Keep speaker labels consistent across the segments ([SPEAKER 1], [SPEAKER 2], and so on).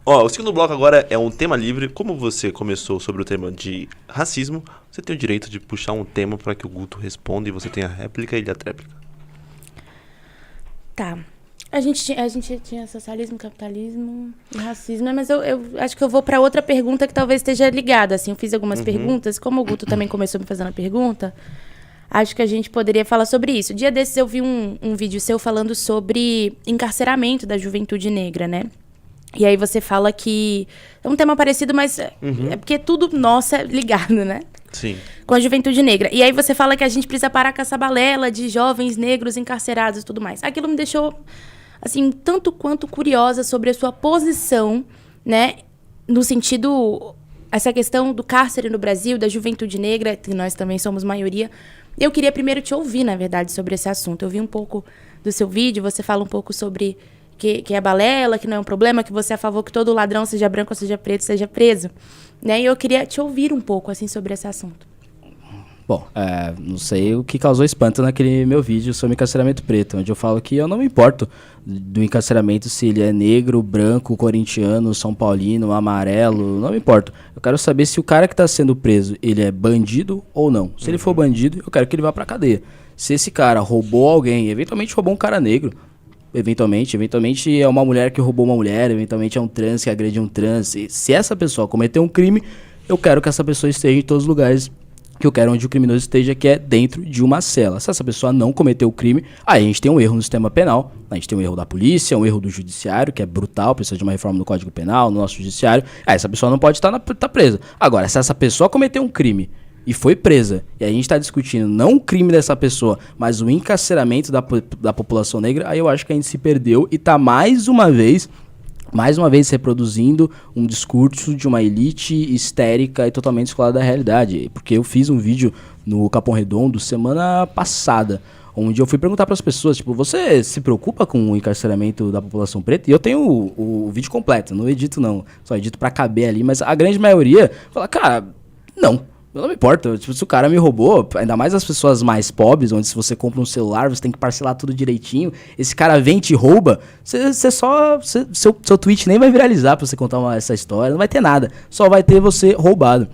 [SPEAKER 1] Ó, o segundo bloco agora é um tema livre. Como você começou sobre o tema de racismo, você tem o direito de puxar um tema para que o Guto responda e você tenha a réplica e ele a tréplica.
[SPEAKER 2] Tá. A gente tinha socialismo, capitalismo e racismo, mas eu acho que eu vou para outra pergunta que talvez esteja ligada. Assim, eu fiz algumas perguntas, como o Guto também começou me fazendo a pergunta, acho que a gente poderia falar sobre isso. Dia desses eu vi um vídeo seu falando sobre encarceramento da juventude negra, né? E aí você fala que é um tema parecido, mas é porque tudo nosso é ligado, né?
[SPEAKER 1] Sim.
[SPEAKER 2] Com a juventude negra. E aí você fala que a gente precisa parar com essa balela de jovens negros encarcerados e tudo mais. Aquilo me deixou, assim, tanto quanto curiosa sobre a sua posição, né? No sentido, essa questão do cárcere no Brasil, da juventude negra, que nós também somos maioria. Eu queria primeiro te ouvir, na verdade, sobre esse assunto. Eu vi um pouco do seu vídeo, você fala um pouco sobre que é balela, que não é um problema, que você é a favor que todo ladrão, seja branco ou seja preto, seja preso. Né? E eu queria te ouvir um pouco, assim, sobre esse assunto.
[SPEAKER 3] Bom, não sei o que causou espanto naquele meu vídeo sobre encarceramento preto, onde eu falo que eu não me importo do encarceramento se ele é negro, branco, corintiano, são paulino, amarelo, não me importo. Eu quero saber se o cara que está sendo preso, ele é bandido ou não. Se ele for bandido, eu quero que ele vá pra cadeia. Se esse cara roubou alguém, eventualmente roubou um cara negro, eventualmente é uma mulher que roubou uma mulher, eventualmente é um trans que agride um trans. E se essa pessoa cometeu um crime, eu quero que essa pessoa esteja em todos os lugares que eu quero onde o criminoso esteja, que é dentro de uma cela. Se essa pessoa não cometeu o crime, aí a gente tem um erro no sistema penal, a gente tem um erro da polícia, um erro do judiciário, que é brutal, precisa de uma reforma no Código Penal, no nosso judiciário. Aí essa pessoa não pode estar presa. Agora, se essa pessoa cometeu um crime e foi presa, e a gente está discutindo não o crime dessa pessoa, mas o encarceramento da população negra, aí eu acho que a gente se perdeu e está mais uma vez reproduzindo um discurso de uma elite histérica e totalmente descolada da realidade. Porque eu fiz um vídeo no Capão Redondo semana passada, onde eu fui perguntar para as pessoas, tipo, você se preocupa com o encarceramento da população preta? E eu tenho o vídeo completo, não edito não, só edito para caber ali, mas a grande maioria fala, cara, não. Eu não me importo, tipo, se o cara me roubou, ainda mais as pessoas mais pobres, onde se você compra um celular, você tem que parcelar tudo direitinho, esse cara vem e te rouba, seu tweet nem vai viralizar pra você contar essa história, não vai ter nada, só vai ter você roubado,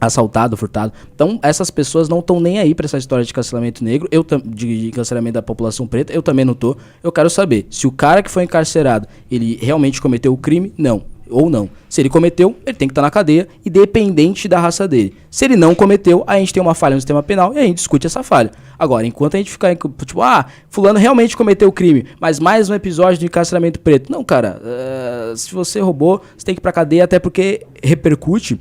[SPEAKER 3] assaltado, furtado. Então essas pessoas não estão nem aí pra essa história de cancelamento negro, de cancelamento da população preta, eu também não tô. Eu quero saber se o cara que foi encarcerado, ele realmente cometeu o crime, não. Ou não. Se ele cometeu, ele tem que estar na cadeia, independente da raça dele. Se ele não cometeu, aí a gente tem uma falha no sistema penal e a gente discute essa falha. Agora, enquanto a gente ficar, tipo, fulano realmente cometeu o crime, mas mais um episódio de encarceramento preto. Não, cara, se você roubou, você tem que ir pra cadeia, até porque repercute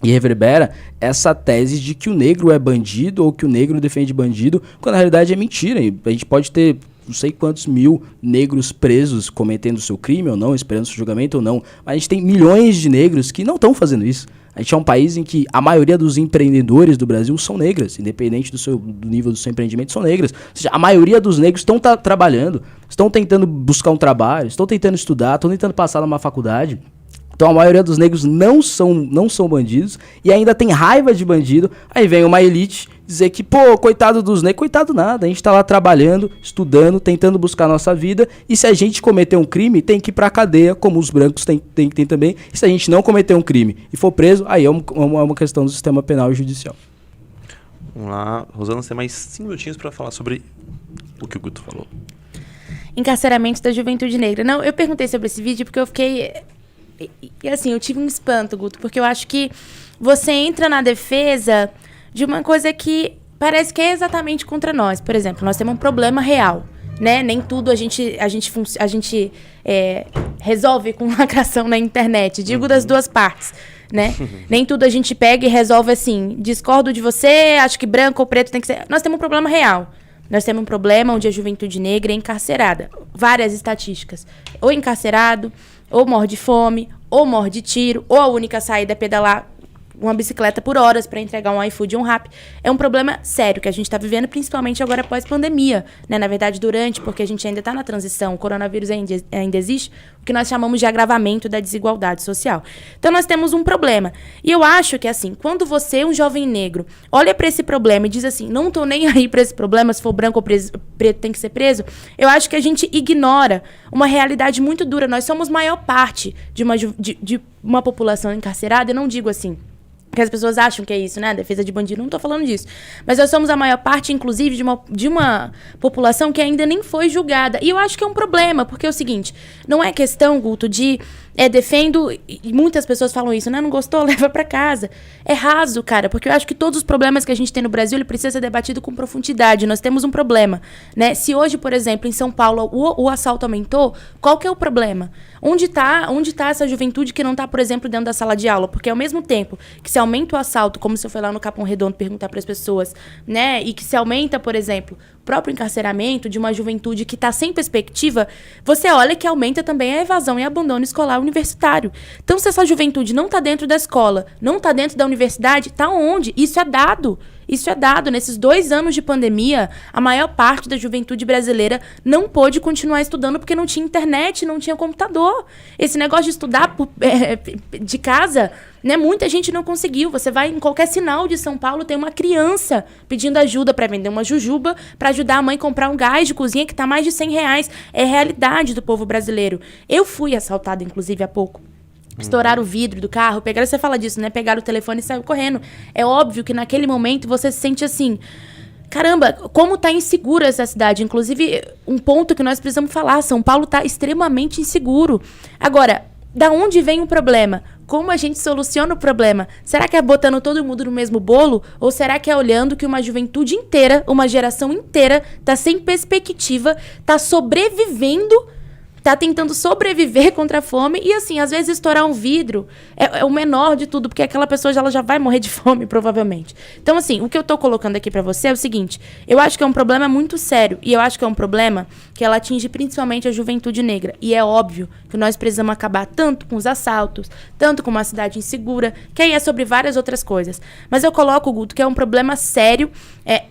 [SPEAKER 3] e reverbera essa tese de que o negro é bandido ou que o negro defende bandido, quando na realidade é mentira. E a gente pode ter não sei quantos mil negros presos cometendo seu crime ou não, esperando seu julgamento ou não, mas a gente tem milhões de negros que não estão fazendo isso. A gente é um país em que a maioria dos empreendedores do Brasil são negras, independente do nível do seu empreendimento, são negras. Ou seja, a maioria dos negros estão trabalhando, estão tentando buscar um trabalho, estão tentando estudar, estão tentando passar numa faculdade. Então a maioria dos negros não são bandidos e ainda tem raiva de bandido. Aí vem uma elite dizer que, pô, coitado dos negros, coitado nada. A gente tá lá trabalhando, estudando, tentando buscar a nossa vida. E se a gente cometer um crime, tem que ir pra cadeia, como os brancos tem também. E se a gente não cometer um crime e for preso, aí é uma questão do sistema penal e judicial.
[SPEAKER 1] Vamos lá, Rosana, você tem mais 5 minutinhos pra falar sobre o que o Guto falou.
[SPEAKER 2] Encarceramento da juventude negra. Não, eu perguntei sobre esse vídeo porque eu fiquei... E assim, eu tive um espanto, Guto, porque eu acho que você entra na defesa de uma coisa que parece que é exatamente contra nós. Por exemplo, nós temos um problema real, né? Nem tudo a gente resolve com lacração na internet. Digo das duas partes, né? Nem tudo a gente pega e resolve assim, discordo de você, acho que branco ou preto tem que ser... Nós temos um problema real. Nós temos um problema onde a juventude negra é encarcerada. Várias estatísticas. Ou encarcerado, ou morre de fome, ou morre de tiro, ou a única saída é pedalar uma bicicleta por horas para entregar um iFood ou um Rappi. É um problema sério que a gente está vivendo, principalmente agora pós-pandemia, né? Na verdade, durante, porque a gente ainda está na transição, o coronavírus ainda existe, o que nós chamamos de agravamento da desigualdade social. Então, nós temos um problema. E eu acho que, assim, quando você, um jovem negro, olha para esse problema e diz assim, não tô nem aí para esse problema, se for branco ou preto tem que ser preso, eu acho que a gente ignora uma realidade muito dura. Nós somos maior parte de uma população encarcerada, eu não digo assim, porque as pessoas acham que é isso, né? Defesa de bandido, não tô falando disso. Mas nós somos a maior parte, inclusive, de uma população que ainda nem foi julgada. E eu acho que é um problema, porque é o seguinte, não é questão, Guto, de defendo, e muitas pessoas falam isso, né? Não gostou, leva pra casa. É raso, cara, porque eu acho que todos os problemas que a gente tem no Brasil, ele precisa ser debatido com profundidade. Nós temos um problema, né? Se hoje, por exemplo, em São Paulo, o assalto aumentou, qual que é o problema? Onde tá essa juventude que não tá, por exemplo, dentro da sala de aula? Porque ao mesmo tempo que se aumenta o assalto, como se eu for lá no Capão Redondo perguntar para as pessoas, né? E que se aumenta, por exemplo, o próprio encarceramento de uma juventude que está sem perspectiva, você olha que aumenta também a evasão e abandono escolar universitário. Então, se essa juventude não está dentro da escola, não está dentro da universidade, está onde? Isso é dado. Isso é dado. Nesses 2 anos de pandemia, a maior parte da juventude brasileira não pôde continuar estudando porque não tinha internet, não tinha computador. Esse negócio de estudar de casa, né, muita gente não conseguiu. Você vai em qualquer sinal de São Paulo, tem uma criança pedindo ajuda para vender uma jujuba, para ajudar a mãe a comprar um gás de cozinha que está mais de R$100. É a realidade do povo brasileiro. Eu fui assaltada, inclusive, há pouco. Estouraram o vidro do carro, pegaram, você fala disso, né? Pegaram o telefone e saiu correndo. É óbvio que naquele momento você se sente assim, caramba, como tá insegura essa cidade. Inclusive, um ponto que nós precisamos falar, São Paulo tá extremamente inseguro. Agora, da onde vem o problema? Como a gente soluciona o problema? Será que é botando todo mundo no mesmo bolo? Ou será que é olhando que uma juventude inteira, uma geração inteira, tá sem perspectiva, tá sobrevivendo, tá tentando sobreviver contra a fome e, assim, às vezes estourar um vidro é o menor de tudo, porque aquela pessoa ela já vai morrer de fome, provavelmente. Então, assim, o que eu tô colocando aqui pra você é o seguinte, eu acho que é um problema muito sério e eu acho que é um problema que ela atinge principalmente a juventude negra. E é óbvio que nós precisamos acabar tanto com os assaltos, tanto com uma cidade insegura, que aí é sobre várias outras coisas. Mas eu coloco, Guto, que é um problema sério,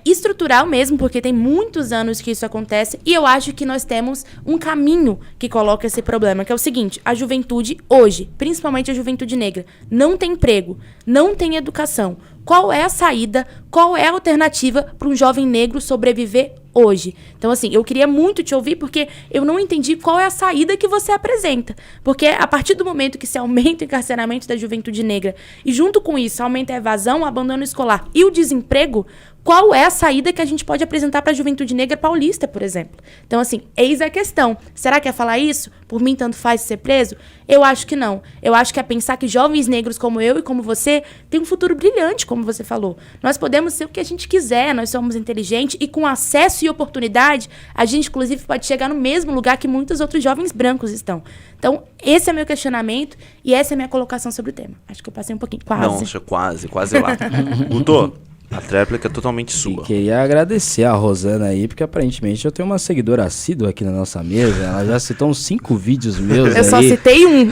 [SPEAKER 2] estrutural mesmo, porque tem muitos anos que isso acontece e eu acho que nós temos um caminho que coloca esse problema, que é o seguinte, a juventude hoje, principalmente a juventude negra, não tem emprego, não tem educação. Qual é a saída, qual é a alternativa para um jovem negro sobreviver hoje? Então, assim, eu queria muito te ouvir porque eu não entendi qual é a saída que você apresenta. Porque a partir do momento que se aumenta o encarceramento da juventude negra e junto com isso aumenta a evasão, o abandono escolar e o desemprego, qual é a saída que a gente pode apresentar para a juventude negra paulista, por exemplo? Então, assim, eis a questão. Será que é falar isso? Por mim, tanto faz ser preso? Eu acho que não. Eu acho que é pensar que jovens negros como eu e como você têm um futuro brilhante, como você falou. Nós podemos ser o que a gente quiser, nós somos inteligentes e com acesso e oportunidade, a gente, inclusive, pode chegar no mesmo lugar que muitos outros jovens brancos estão. Então, esse é meu questionamento e essa é a minha colocação sobre o tema. Acho que eu passei um pouquinho, quase.
[SPEAKER 1] Nossa, quase lá. Guto, a tréplica é totalmente sua.
[SPEAKER 3] E queria agradecer a Rosana aí, porque aparentemente eu tenho uma seguidora assídua aqui na nossa mesa. Ela já citou uns 5 vídeos meus.
[SPEAKER 2] Eu só citei um.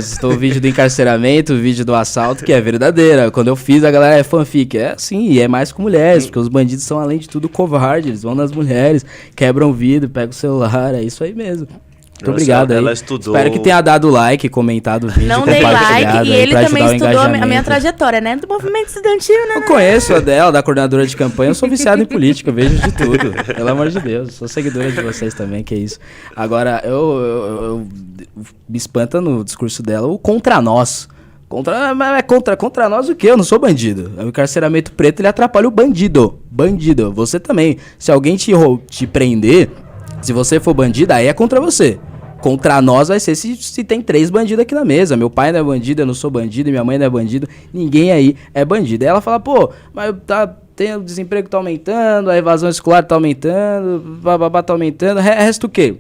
[SPEAKER 3] Citou o vídeo do encarceramento, o vídeo do assalto, que é verdadeira. Quando eu fiz, a galera é fanfic. É assim, e é mais com mulheres, porque os bandidos são, além de tudo, covardes. Eles vão nas mulheres, quebram o vidro, pegam o celular. É isso aí mesmo. Muito obrigado.
[SPEAKER 1] Ela estudou.
[SPEAKER 3] Espero que tenha dado like, comentado o vídeo.
[SPEAKER 2] Não dei like e ele também estudou a minha trajetória, né? Do movimento estudantil, né?
[SPEAKER 3] Eu conheço a dela, da coordenadora de campanha. Eu sou viciado em política, eu vejo de tudo. Pelo amor de Deus. Sou seguidora de vocês também, que é isso. Agora, eu me espanta no discurso dela o contra nós. Contra nós o quê? Eu não sou bandido. O encarceramento preto, ele atrapalha o bandido. Bandido. Você também. Se alguém te prender, se você for bandido, aí é contra você. Contra nós vai ser se tem 3 bandidos aqui na mesa. Meu pai não é bandido, eu não sou bandido, minha mãe não é bandido, ninguém aí é bandido. Aí ela fala, pô, mas o desemprego tá aumentando, a evasão escolar tá aumentando, bababá tá aumentando, resta o quê?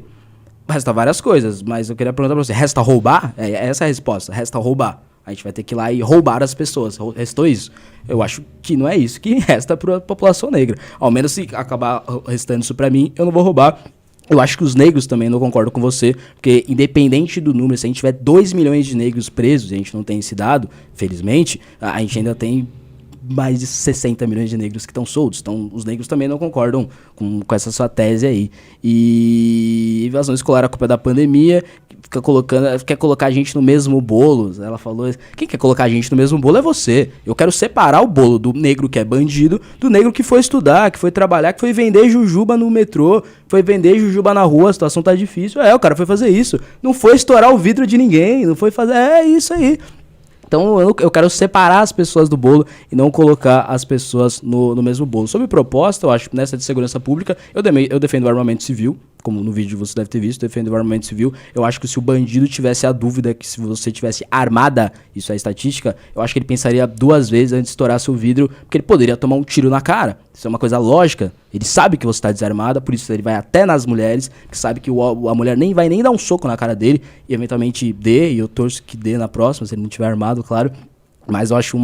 [SPEAKER 3] Resta várias coisas, mas eu queria perguntar pra você, resta roubar? Essa é a resposta, resta roubar. A gente vai ter que ir lá e roubar as pessoas. Restou isso? Eu acho que não é isso que resta pra população negra. Ao menos se acabar restando isso pra mim, eu não vou roubar. Eu acho que os negros também não concordam com você, porque independente do número, se a gente tiver 2 milhões de negros presos, e a gente não tem esse dado, felizmente, a gente ainda tem mais de 60 milhões de negros que estão soltos. Então, os negros também não concordam com essa sua tese aí. E evasão escolar, a culpa é da pandemia, quer colocar a gente no mesmo bolo. Ela falou, quem quer colocar a gente no mesmo bolo é você. Eu quero separar o bolo do negro que é bandido, do negro que foi estudar, que foi trabalhar, que foi vender jujuba no metrô, foi vender jujuba na rua, a situação tá difícil. O cara foi fazer isso. Não foi estourar o vidro de ninguém, não foi fazer... É isso aí. Então eu quero separar as pessoas do bolo e não colocar as pessoas no mesmo bolo. Sobre proposta, eu acho que nessa de segurança pública, eu defendo o armamento civil, como no vídeo você deve ter visto, eu defendo o armamento civil. Eu acho que se o bandido tivesse a dúvida que se você tivesse armada, isso é estatística, eu acho que ele pensaria 2 vezes antes de estourar seu vidro, porque ele poderia tomar um tiro na cara. Isso é uma coisa lógica. Ele sabe que você está desarmada, por isso ele vai até nas mulheres, que sabe que a mulher nem vai nem dar um soco na cara dele, e eventualmente dê, e eu torço que dê na próxima, se ele não tiver armado, claro. Mas eu acho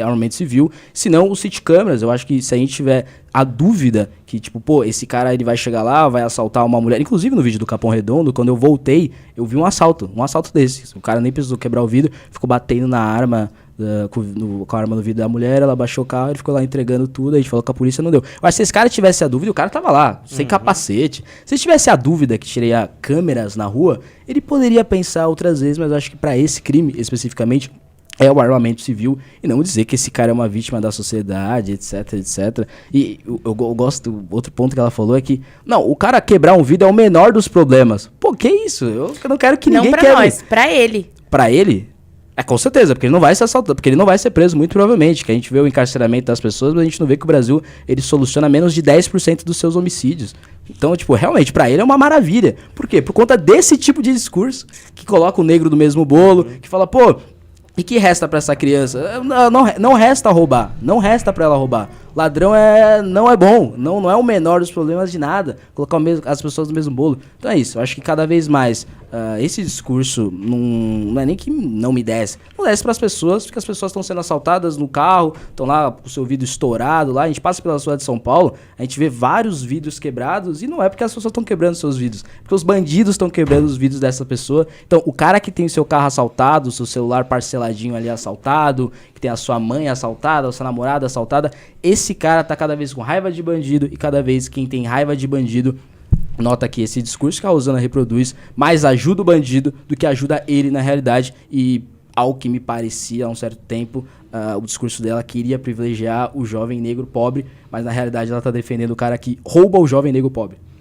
[SPEAKER 3] armamento civil. Se não, os city cameras, eu acho que se a gente tiver a dúvida que, tipo, pô, esse cara ele vai chegar lá, vai assaltar uma mulher. Inclusive no vídeo do Capão Redondo, quando eu voltei, eu vi um assalto desse. O cara nem precisou quebrar o vidro, ficou batendo na arma, com a arma no vidro da mulher, ela baixou o carro, ele ficou lá entregando tudo, a gente falou que a polícia não deu. Mas se esse cara tivesse a dúvida, o cara tava lá, sem capacete. Se ele tivesse a dúvida que tireria câmeras na rua, ele poderia pensar outras vezes, mas eu acho que pra esse crime, especificamente, é o armamento civil, e não dizer que esse cara é uma vítima da sociedade, etc, etc. E eu gosto, outro ponto que ela falou é que, não, o cara quebrar um vidro é o menor dos problemas. Pô, que isso? Eu não quero que ninguém quebre.
[SPEAKER 2] Não pra nós, pra ele.
[SPEAKER 3] Pra ele? É, com certeza, porque ele não vai ser assaltado, porque ele não vai ser preso, muito provavelmente, que a gente vê o encarceramento das pessoas, mas a gente não vê que o Brasil, ele soluciona menos de 10% dos seus homicídios. Então, tipo, realmente, pra ele é uma maravilha. Por quê? Por conta desse tipo de discurso, que coloca o negro do mesmo bolo, que fala, pô, e que resta pra essa criança? Não resta roubar, não resta pra ela roubar. Ladrão não é bom, não é o menor dos problemas de nada, colocar as pessoas no mesmo bolo. Então é isso, eu acho que cada vez mais esse discurso não é nem que não me desce, não desce pras pessoas, porque as pessoas estão sendo assaltadas no carro, estão lá com o seu vidro estourado lá, a gente passa pela cidade de São Paulo, a gente vê vários vidros quebrados, e não é porque as pessoas estão quebrando seus vidros, porque os bandidos estão quebrando os vidros dessa pessoa. Então o cara que tem o seu carro assaltado, o seu celular parceladinho ali assaltado, que tem a sua mãe assaltada, a sua namorada assaltada, esse cara tá cada vez com raiva de bandido, e cada vez quem tem raiva de bandido nota que esse discurso que a Rosana reproduz mais ajuda o bandido do que ajuda ele na realidade. E ao que me parecia há um certo tempo, o discurso dela queria privilegiar o jovem negro pobre, mas na realidade ela tá defendendo o cara que rouba o jovem negro pobre.